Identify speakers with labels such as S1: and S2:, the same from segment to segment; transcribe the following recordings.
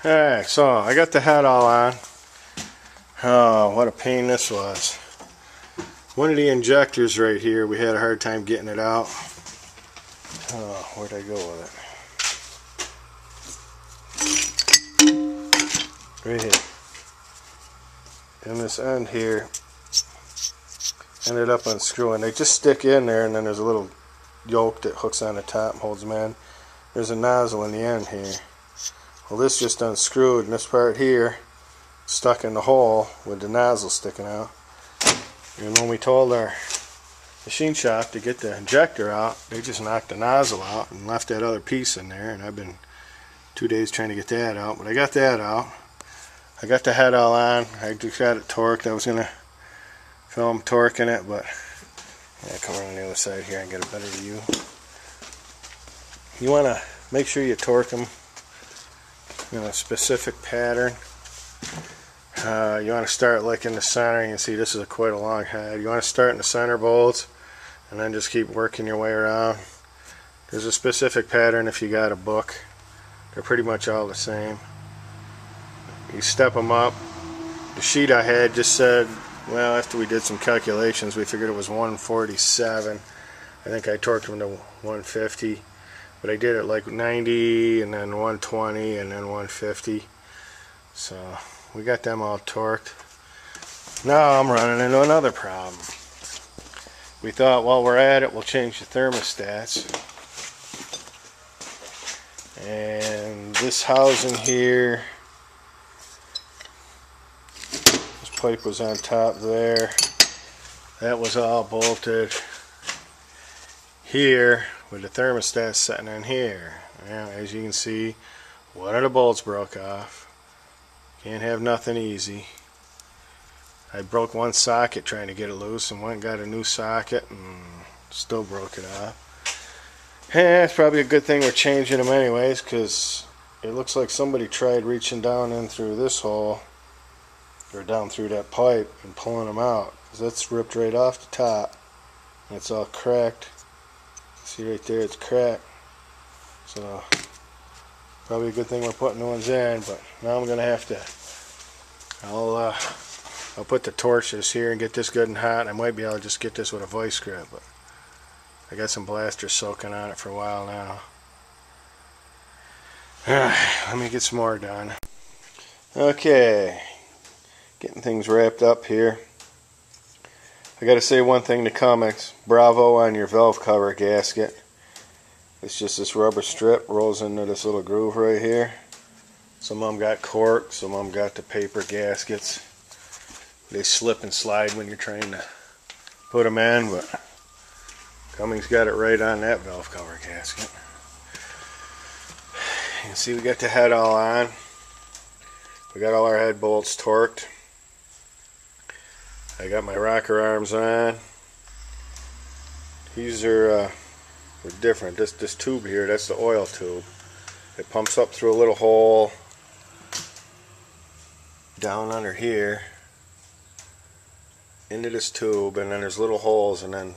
S1: Alright, so I got the head all on. Oh, what a pain this was. One of the injectors right here, we had a hard time getting it out. Oh, where'd I go with it? Right here. And this end here ended up unscrewing. They just stick in there, and then there's a little yoke that hooks on the top and holds them in. There's a nozzle in the end here. Well, this just unscrewed, and this part here stuck in the hole with the nozzle sticking out. And when we told our machine shop to get the injector out, they just knocked the nozzle out and left that other piece in there, and I've been 2 days trying to get that out, but I got that out. I got the head all on. I just got it torqued. I was going to film torquing it, but yeah, come around on the other side here and get a better view. You want to make sure you torque them in a specific pattern. You want to start like in the center. You can see this is quite a long head. You want to start in the center bolts and then just keep working your way around. There's a specific pattern if you got a book. They're pretty much all the same. You step them up. The sheet I had just said, well, after we did some calculations, we figured it was 147. I think I torqued them to 150. But I did it like 90 and then 120 and then 150. So we got them all torqued. Now I'm running into another problem. We thought while we're at it, we'll change the thermostats. And this housing here, this pipe was on top there. That was all bolted here with the thermostat sitting in here. Now, as you can see, one of the bolts broke off. Can't have nothing easy. I broke one socket trying to get it loose and went and got a new socket and still broke it off. And it's probably a good thing we're changing them anyways, because it looks like somebody tried reaching down in through this hole or down through that pipe and pulling them out, because that's ripped right off the top and it's all cracked. See right there, it's cracked. So probably a good thing we're putting new ones in, but now I'm gonna have to, I'll put the torches here and get this good and hot. I might be able to just get this with a vice grip, but I got some blasters soaking on it for a while now. Let me get some more done. Okay, getting things wrapped up here. I gotta say one thing to Cummins, bravo on your valve cover gasket. It's just this rubber strip rolls into this little groove right here. Some of them got cork, some of them got the paper gaskets. They slip and slide when you're trying to put them in, but Cummins got it right on that valve cover gasket. You can see we got the head all on. We got all our head bolts torqued. I got my rocker arms on. These are different. This tube here, that's the oil tube. It pumps up through a little hole down under here into this tube, and then there's little holes, and then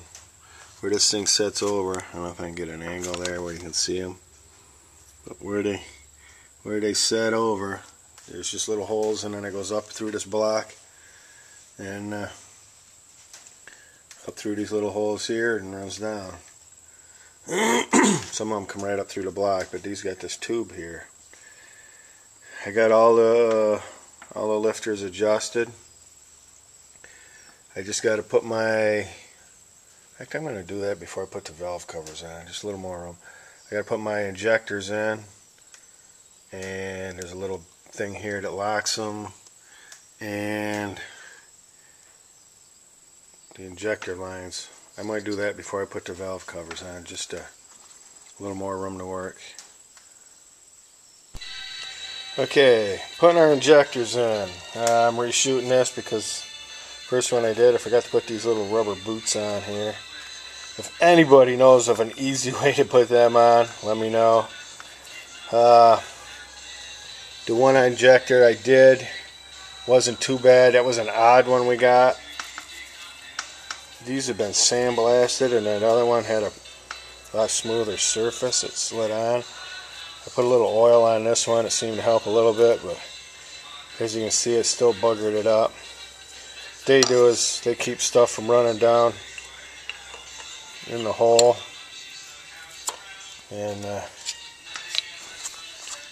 S1: where this thing sets over, I don't know if I can get an angle there where you can see them, but where they set over, there's just little holes, and then it goes up through this block and up through these little holes here and runs down. Some of them come right up through the block, but these got this tube here. I got all the lifters adjusted. I just got to put my, in fact I'm going to do that before I put the valve covers on, just a little more room. I got to put my injectors in, and there's a little thing here that locks them, and the injector lines. I might do that before I put the valve covers on, just a little more room to work. Okay, putting our injectors in. I'm reshooting this because first one I did, I forgot to put these little rubber boots on here. If anybody knows of an easy way to put them on, let me know. The one injector I did wasn't too bad. That was an odd one we got. These have been sandblasted, and that other one had a lot smoother surface. It slid on. I put a little oil on this one. It seemed to help a little bit, but as you can see, it still buggered it up. What they do is they keep stuff from running down in the hole and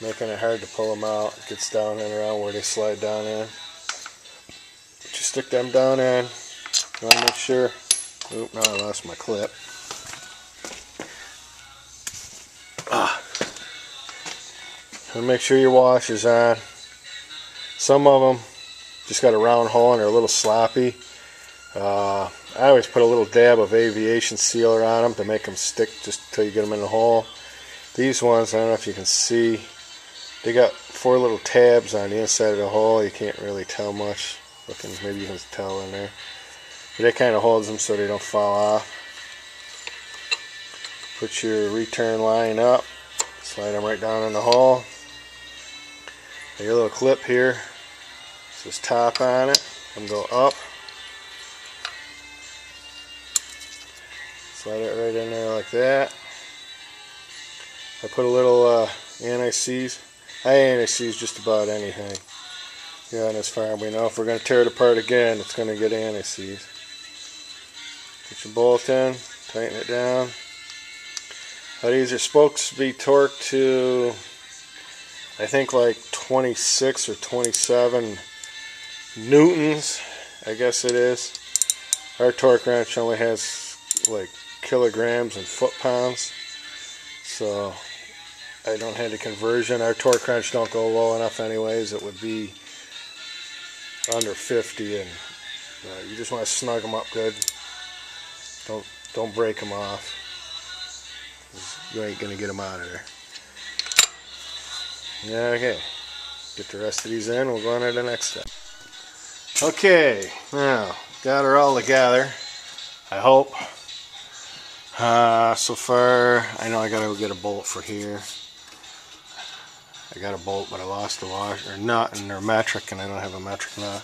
S1: making it hard to pull them out. It gets down and around where they slide down in. But you stick them down in. You want to make sure. Oop, now I lost my clip. And make sure your washer's on. Some of them just got a round hole and they're a little sloppy. I always put a little dab of aviation sealer on them to make them stick just until you get them in the hole. These ones, I don't know if you can see, they got 4 little tabs on the inside of the hole. You can't really tell much. Looking, maybe you can tell in there. But that kind of holds them so they don't fall off. Put your return line up. Slide them right down in the hole. Your little clip here says top on it. And go up. Slide it right in there like that. I put a little anti-seize. I anti-seize just about anything. Yeah, on this farm we know if we're going to tear it apart again, it's going to get anti-seize. Put your bolt in, tighten it down. Now these are supposed to be torqued to, I think, like 26 or 27 newtons, I guess it is. Our torque wrench only has like kilograms and foot-pounds, so I don't have the conversion. Our torque wrench don't go low enough anyways. It would be under 50, and you just want to snug them up good. Don't break them off. You ain't gonna get them out of there. Yeah, okay. Get the rest of these in. We'll go on to the next step. Okay, now got her all together. I hope. So far, I know I gotta go get a bolt for here. I got a bolt, but I lost the washer or nut, and they're metric, and I don't have a metric nut.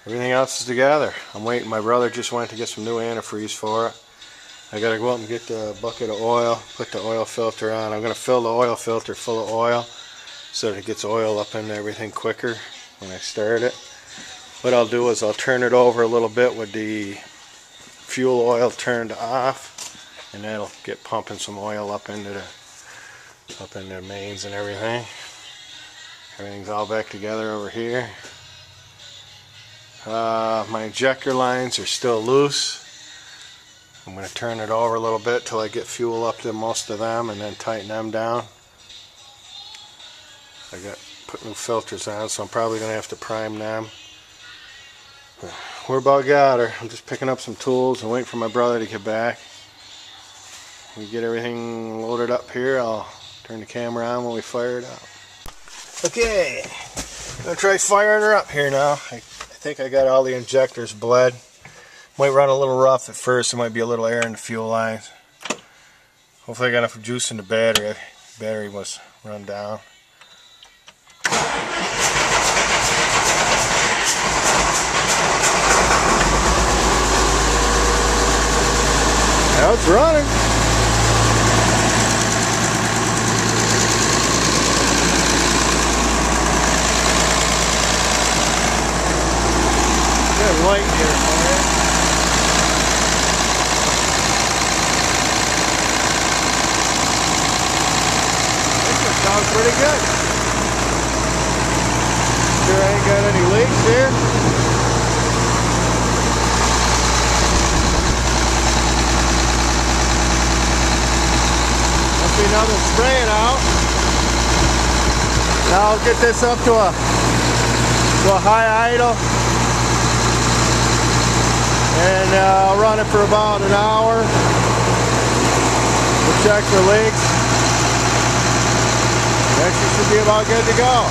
S1: Everything else is together. I'm waiting. My brother just went to get some new antifreeze for it. I gotta go out and get the bucket of oil, put the oil filter on. I'm gonna fill the oil filter full of oil so that it gets oil up into everything quicker when I start it. What I'll do is I'll turn it over a little bit with the fuel oil turned off, and that'll get pumping some oil up into the mains and everything. Everything's all back together over here. My injector lines are still loose. I'm going to turn it over a little bit till I get fuel up to most of them, and then tighten them down. I got put new filters on, so I'm probably going to have to prime them. We're about got her. I'm just picking up some tools and waiting for my brother to get back. We get everything loaded up here. I'll turn the camera on when we fire it up. Okay, I'm going to try firing her up here now. I think I got all the injectors bled. Might run a little rough at first. There might be a little air in the fuel lines. Hopefully I got enough juice in the battery. The battery was run down. Now it's running. Good light here for you. This sounds pretty good. Sure I ain't got any leaks here. Must be nothing spraying out. Now I'll get this up to a high idle. And I'll run it for about an hour. We'll check for leaks. Next, you should be about good to go.